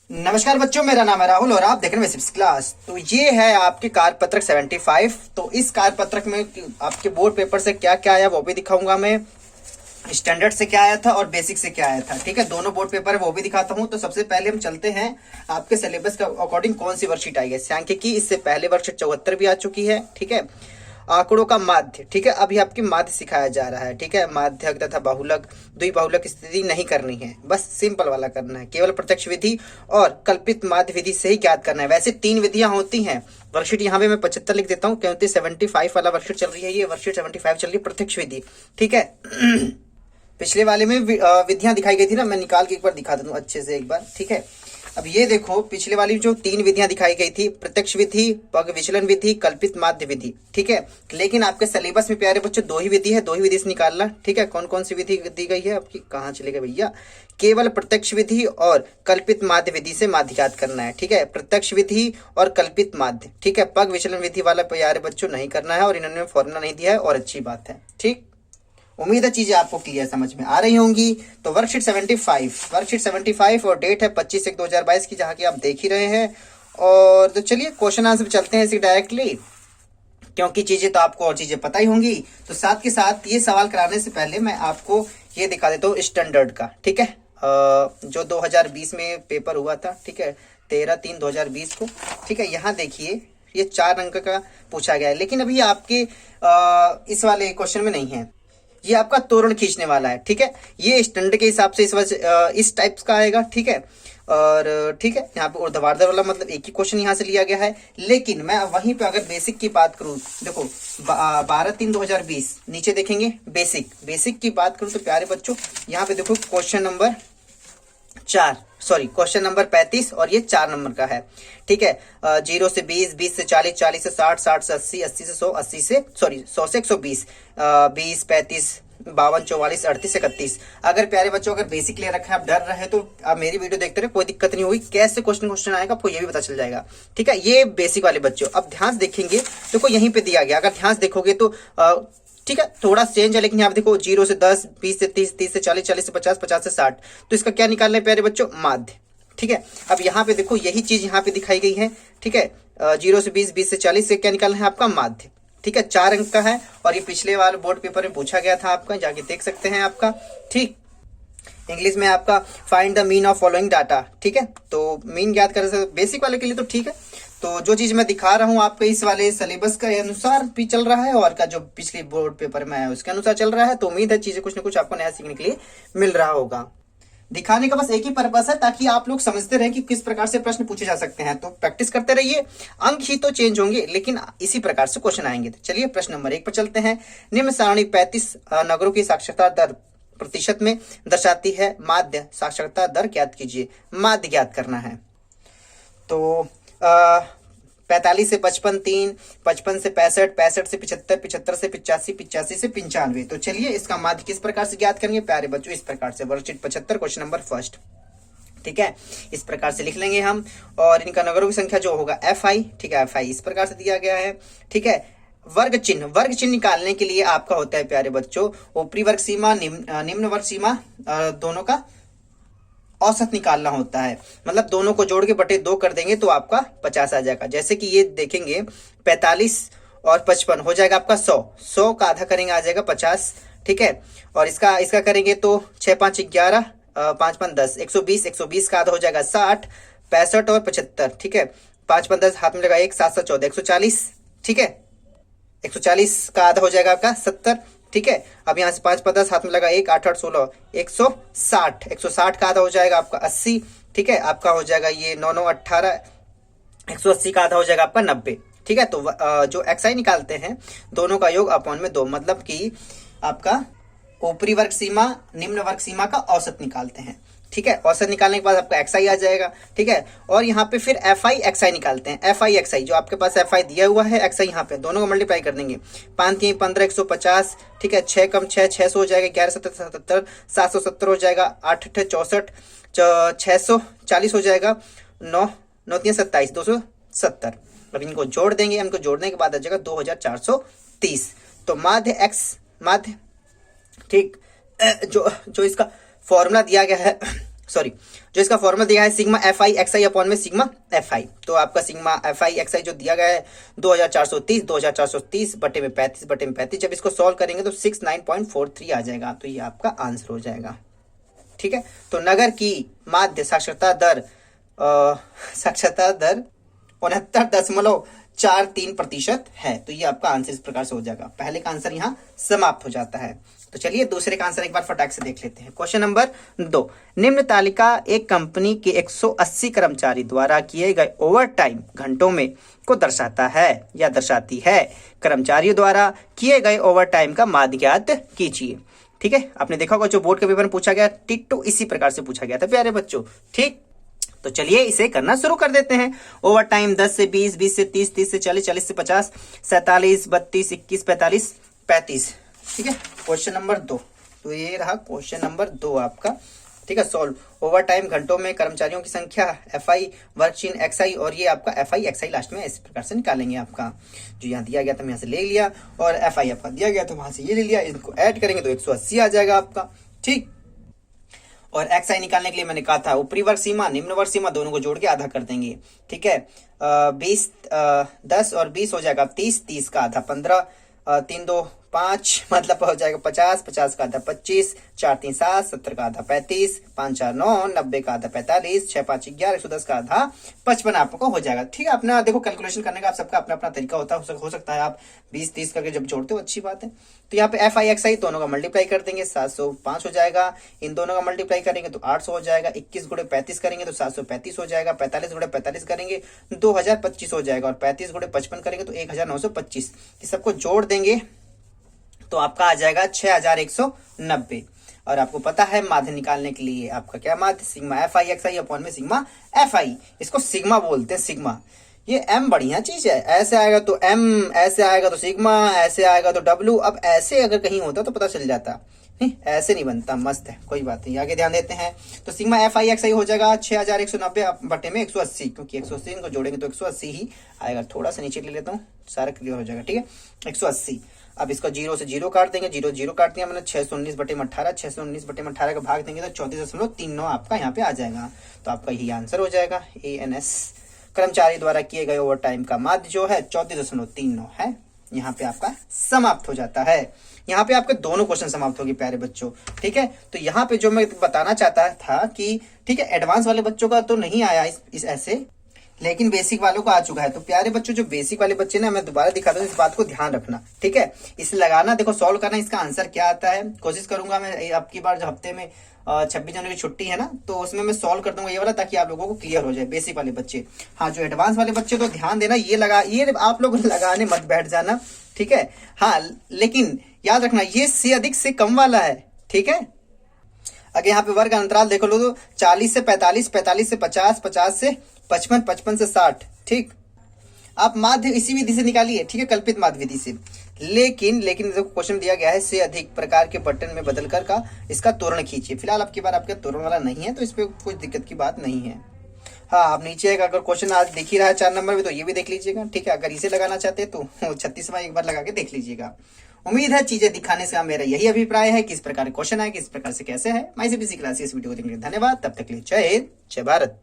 नमस्कार बच्चों, मेरा नाम है राहुल और आप देख रहे हैं सिक्स क्लास। तो ये है आपके कार्य पत्रक 75। तो इस कार्य पत्रक में आपके बोर्ड पेपर से क्या क्या आया वो भी दिखाऊंगा मैं। स्टैंडर्ड से क्या आया था और बेसिक से क्या आया था, ठीक है। दोनों बोर्ड पेपर है वो भी दिखाता हूँ। तो सबसे पहले हम चलते हैं आपके सिलेबस के अकॉर्डिंग कौन सी वर्कशीट आई है। सांख्यिकी इससे पहले वर्कशीट 74 भी आ चुकी है, ठीक है। आंकड़ों का माध्य, ठीक है। अभी आपकी माध्य सिखाया जा रहा है, ठीक है। माध्यक तथा बाहुलक, द्विबाहुलक की स्थिति नहीं करनी है, बस सिंपल वाला करना है। केवल प्रत्यक्ष विधि और कल्पित माध्य विधि से ही ज्ञात करना है। वैसे 3 विधियां होती हैं। वर्कशीट यहाँ पे मैं 75 लिख देता हूँ क्योंकि 75 वाला वर्कशीट चल रही है। ये वर्कशीट 75 चल रही है प्रत्यक्ष विधि, ठीक है। पिछले वाले में विधियां दिखाई गई थी ना, मैं निकाल के एक बार दिखा दूं अच्छे से एक बार, ठीक है। अब ये देखो, पिछले वाली जो 3 विधियां दिखाई गई थी, प्रत्यक्ष विधि, पग विचलन विधि, कल्पित माध्य विधि, ठीक है। लेकिन आपके सिलेबस में प्यारे बच्चों 2 ही विधि है, 2 ही विधि से निकालना, ठीक है। कौन कौन सी विधि दी गई है आपकी, कहाँ चले गए भैया। केवल प्रत्यक्ष विधि और कल्पित माध्य विधि से माध्य ज्ञात करना है, ठीक है। प्रत्यक्ष विधि और कल्पित माध्य, ठीक है। पग विचलन विधि वाला प्यारे बच्चों नहीं करना है और इन्होंने फॉर्मूला नहीं दिया है, और अच्छी बात है, ठीक। उम्मीद है चीजें आपको क्लियर समझ में आ रही होंगी। तो वर्कशीट 75 और डेट है 25/1/2022 की, जहां की आप देख ही रहे हैं। और तो चलिए क्वेश्चन आंसर चलते हैं इसी डायरेक्टली, क्योंकि चीजें तो आपको और चीजें पता ही होंगी। तो साथ के साथ ये सवाल कराने से पहले मैं आपको ये दिखा देता हूँ स्टैंडर्ड का, ठीक है। जो 2020 में पेपर हुआ था, ठीक है, 13/3/2020 को, ठीक है। यहाँ देखिए ये 4 अंक का पूछा गया है, लेकिन अभी आपके इस वाले क्वेश्चन में नहीं है। ये आपका तोरण खींचने वाला है, ठीक है। ये स्टैंडर्ड के हिसाब से इस टाइप का आएगा, ठीक है। और ठीक है, यहाँ पे ऊर्ध्वाधर वाला मतलब एक ही क्वेश्चन यहाँ से लिया गया है। लेकिन मैं वहीं पे अगर बेसिक की बात करूँ, देखो 12/3/2020 नीचे देखेंगे बेसिक की बात करूँ तो प्यारे बच्चों यहाँ पे देखो क्वेश्चन नंबर 35 और ये 4 नंबर का है, ठीक है। 0 से 20, 20 से 40, 40 से 60, 60 से 80, 80 से 100, 100 से 120, 20, 35, 52, 44, 38, 31। अगर प्यारे बच्चों अगर बेसिक ले रखा है, आप डर रहे हैं, तो आप मेरी वीडियो देखते रहे, कोई दिक्कत नहीं होगी। कैसे क्वेश्चन आएगा आपको ये भी पता चल जाएगा, ठीक है। ये बेसिक वाले बच्चों, अब ध्यान देखेंगे देखो यहीं पे दिया गया, अगर ध्यान देखोगे तो ठीक है थोड़ा चेंज है, लेकिन यहाँ पे देखो 0 से 10, 20 से 30, 30 से 40, 40 से 50, 50 से 60। तो इसका क्या निकालना है प्यारे बच्चों, माध्य, ठीक है। अब यहाँ पे देखो यही चीज यहाँ पे दिखाई गई है, ठीक है। 0 से 20, 20 से 40 से क्या निकालना है आपका, माध्य, ठीक है। 4 अंक का है और ये पिछले वाले बोर्ड पेपर में पूछा गया था आपका, जाके देख सकते हैं आपका, ठीक। इंग्लिश में आपका find the mean of following data, ठीक है। तो मीन ज्ञात कर सकते, बेसिक वाले के लिए तो ठीक है। तो जो चीज मैं दिखा रहा हूँ आपको इस वाले सिलेबस के अनुसार भी चल रहा है, और का जो पिछले बोर्ड पेपर में है उसके अनुसार चल रहा है। तो उम्मीद है चीजें कुछ ना कुछ आपको नया सीखने के लिए मिल रहा होगा। दिखाने का बस एक ही पर्पस है, ताकि आप लोग समझते रहें कि किस प्रकार से प्रश्न पूछे जा सकते हैं। तो प्रैक्टिस करते रहिए, अंक ही तो चेंज होंगे लेकिन इसी प्रकार से क्वेश्चन आएंगे। तो चलिए प्रश्न नंबर 1 पर चलते हैं। निम्न सारणी 35 नगरों की साक्षरता दर प्रतिशत में दर्शाती है, माध्य साक्षरता दर ज्ञात कीजिए। माध्य ज्ञात करना है। तो 45 से 55 3, 55 से 65, 65 से 75, 75 से 85, 85 से 95। तो चलिए इसका माध्य किस प्रकार से ज्ञात करेंगे प्यारे बच्चों, इस प्रकार से। वर्कशीट 75 क्वेश्चन नंबर फर्स्ट, ठीक है, इस प्रकार से लिख लेंगे हम। और इनका नगरों की संख्या जो होगा FI, ठीक है, FI इस प्रकार से दिया गया है, ठीक है। वर्ग चिन्ह निकालने के लिए आपका होता है प्यारे बच्चों ऊपरी वर्ग सीमा, निम्न वर्ग सीमा, दोनों का औसत निकालना होता है। मतलब दोनों को जोड़ के बटे 2 कर देंगे तो आपका 50 आ जाएगा। जैसे कि ये देखेंगे 45 और 55 हो जाएगा आपका 100, 100 का आधा करेंगे आ जाएगा 50, ठीक है। और इसका करेंगे तो 6 5 11, 5 5 10, 120, 120 का आधा हो जाएगा 60, 65 और 75, ठीक है। 5 5 10 हाथ में लगा 1, 7 7 14, 140, ठीक है। 140 का आधा हो जाएगा आपका 70, ठीक है। अब यहाँ से 5 5 10 हाथ में लगा 1, 8 8 16, 160, 160 का आधा हो जाएगा आपका 80, ठीक है। आपका हो जाएगा ये 9 9 18, 180 का आधा हो जाएगा आपका 90, ठीक है। तो जो XI निकालते हैं दोनों का योग अपॉन में 2, मतलब कि आपका ऊपरी वर्ग सीमा निम्न वर्ग सीमा का औसत निकालते हैं, ठीक है। औसत निकालने के बाद आपका XI आ जाएगा, ठीक है। और यहाँ पे फिर FI XI निकालते हैं। FI XI जो आपके पास FI दिया हुआ है, XI यहाँ पे दोनों को मल्टीप्लाई कर देंगे। 5 3 15, 150, ठीक है। 6 कम 6, 600 हो जाएगा। 11 7 77, 770 हो जाएगा। 8 8 64, 640 हो जाएगा। 9 9 3 27, 270। अब इनको जोड़ देंगे, इनको जोड़ने के बाद आ जाएगा 2430। तो माध्य, ठीक, जो इसका फॉर्मूला दिया गया है, सॉरी, जो इसका फॉर्मूला दिया है sigma F I x I upon में सिग्मा एफ आई। तो आपका सिग्मा एफ आई एक्स आई जो दिया गया है 2430 बटे में 35 जब इसको सॉल्व करेंगे तो 69.43 आ जाएगा। तो ये आपका आंसर हो जाएगा। ठीक है, तो नगर की माध्य साक्षरता दर 69.43% है। तो ये आपका आंसर इस प्रकार से हो जाएगा। पहले का आंसर यहाँ समाप्त हो जाता है। तो चलिए दूसरे का आंसर एक बार फटाक से देख लेते हैं। क्वेश्चन नंबर 2, निम्न तालिका एक कंपनी के 180 कर्मचारी द्वारा किए गए ओवर टाइम घंटों में को दर्शाता है या दर्शाती है। कर्मचारियों द्वारा किए गए ओवर टाइम का माध्य ज्ञात कीजिए। ठीक है, आपने देखा होगा जो बोर्ड के पेपर में पूछा गया टिट्टो इसी प्रकार से पूछा गया था प्यारे बच्चों। ठीक, तो चलिए इसे करना शुरू कर देते हैं। ओवर टाइम 10 से 20, 20 से 30, 30 से 40, 40 से 50, 47, 32, 21, 45, 35। ठीक है, क्वेश्चन नंबर 2। तो ये रहा क्वेश्चन नंबर 2 आपका। ठीक है, सॉल्व। ओवर टाइम घंटों में कर्मचारियों की संख्या एफ आई वर्ग चिन्ह एक्स आई और ये आपका F I x I last में इस प्रकार से निकालेंगे। आपका जो यहाँ दिया गया था यहाँ से ले लिया और एफ आई आपका दिया गया तो वहां से ये ले लिया, इनको ऐड करेंगे तो 180 आ जाएगा आपका। ठीक, और एक्स आई निकालने के लिए मैंने कहा था ऊपरी वर्ग सीमा निम्न वर्ग सीमा दोनों को जोड़ के आधा कर देंगे। ठीक है, 10 और 20 हो जाएगा 30, 30 का आधा 15, 3 2 5 मतलब हो जाएगा 50, 50 का आधा 25, 4 3 7, 70 का आधा 35, 5 4 9, 90 का आधा 45, 6 5 11, 110 का आधा 55 आपको हो जाएगा। ठीक है, अपना देखो कैलकुलेशन करने का आप सबका अपना अपना तरीका होता है, हो सकता है आप 20 30 करके जब जोड़ते हो अच्छी बात है। तो यहाँ पे एफ आई एक्स आई दोनों का मल्टीप्लाई कर देंगे 705 हो जाएगा, इन दोनों का मल्टीप्लाई करेंगे तो 800 हो जाएगा, 21 गुणे 35 करेंगे तो 735 हो जाएगा, 45 गुणे 45 करेंगे 2025 हो जाएगा और 35 गुणे 55 करेंगे तो 1925। इस सबको जोड़ देंगे तो आपका आ जाएगा 6190। और आपको पता है माध्य निकालने के लिए आपका क्या माध्य, sigma F I x I upon में सिग्मा एफ आई। इसको सिग्मा बोलते हैं, सिग्मा। ये एम बढ़िया चीज है, ऐसे आएगा तो एम, ऐसे आएगा तो सिग्मा, ऐसे आएगा तो डब्ल्यू। अब ऐसे अगर कहीं होता तो पता चल जाता, नहीं ऐसे नहीं बनता। मस्त है, कोई बात नहीं, आगे ध्यान देते हैं। तो सिग्मा एफ आई एक्स आई हो जाएगा 6190 बटे में 180, क्योंकि 180 इनको जोड़ेंगे तो 180 ही आएगा। थोड़ा सा नीचे ले लेता हूँ, सारा क्लियर हो जाएगा। ठीक है, 180। अब इसको 0 से 0 काट देंगे, 0 0 काट दिया मैंने, 619 बटे में 18, 619 बटे में 18 का भाग देंगे तो 34.39 आपका यहाँ पे आ जाएगा। तो आपका यही आंसर हो जाएगा। ANS कर्मचारी द्वारा किए गए ओवर टाइम का माध्य जो है 34.39 है। यहाँ पे आपका समाप्त हो जाता है। यहाँ पे आपके दोनों क्वेश्चन समाप्त हो गए प्यारे बच्चों। ठीक है, तो यहाँ पे जो मैं बताना चाहता था कि ठीक है एडवांस वाले बच्चों का तो नहीं आया इस ऐसे, लेकिन बेसिक वालों को आ चुका है। तो प्यारे बच्चों जो बेसिक वाले बच्चे ना, मैं दोबारा दिखाता हूँ, इस बात को ध्यान रखना। ठीक है, इसे लगाना, देखो सॉल्व करना, इसका आंसर क्या आता है कोशिश करूंगा मैं। अब की बार जो हफ्ते में 26 जनवरी की छुट्टी है ना, तो उसमें मैं सॉल्व कर दूंगा ये वाला, ताकि आप लोगों को क्लियर हो जाए बेसिक वाले बच्चे। हाँ, जो एडवांस वाले बच्चे तो ध्यान देना, ये आप लोग लगाने मत बैठ जाना। ठीक है, हाँ लेकिन याद रखना ये से अधिक से कम वाला है। ठीक है, अगर यहाँ पे वर्ग अंतराल देखो लो तो 40 से 45, 45 से 50, 50 से 55, 55 से 60। ठीक, आप माध्य इसी विधि से निकालिए। ठीक है, कल्पित माध्य विधि से। लेकिन देखो क्वेश्चन दिया गया है से अधिक प्रकार के बटन में बदल कर का इसका तोरण खींचिए। फिलहाल आपकी बार आपका तोरण वाला नहीं है तो इस पे कुछ दिक्कत की बात नहीं है। हाँ, आप नीचे अगर क्वेश्चन आज दिख ही रहा है 4 नंबर में तो ये भी देख लीजिएगा। ठीक है, अगर इसे लगाना चाहते हैं तो 36वां एक बार लगा के देख लीजिएगा। उम्मीद है चीजें दिखाने से मेरा यही अभिप्राय है, किस प्रकार क्वेश्चन है, किस प्रकार से कैसे है। मैं इसी क्लास इस वीडियो को देखने के लिए धन्यवाद। तब तक के लिए जय हिंद, जय भारत।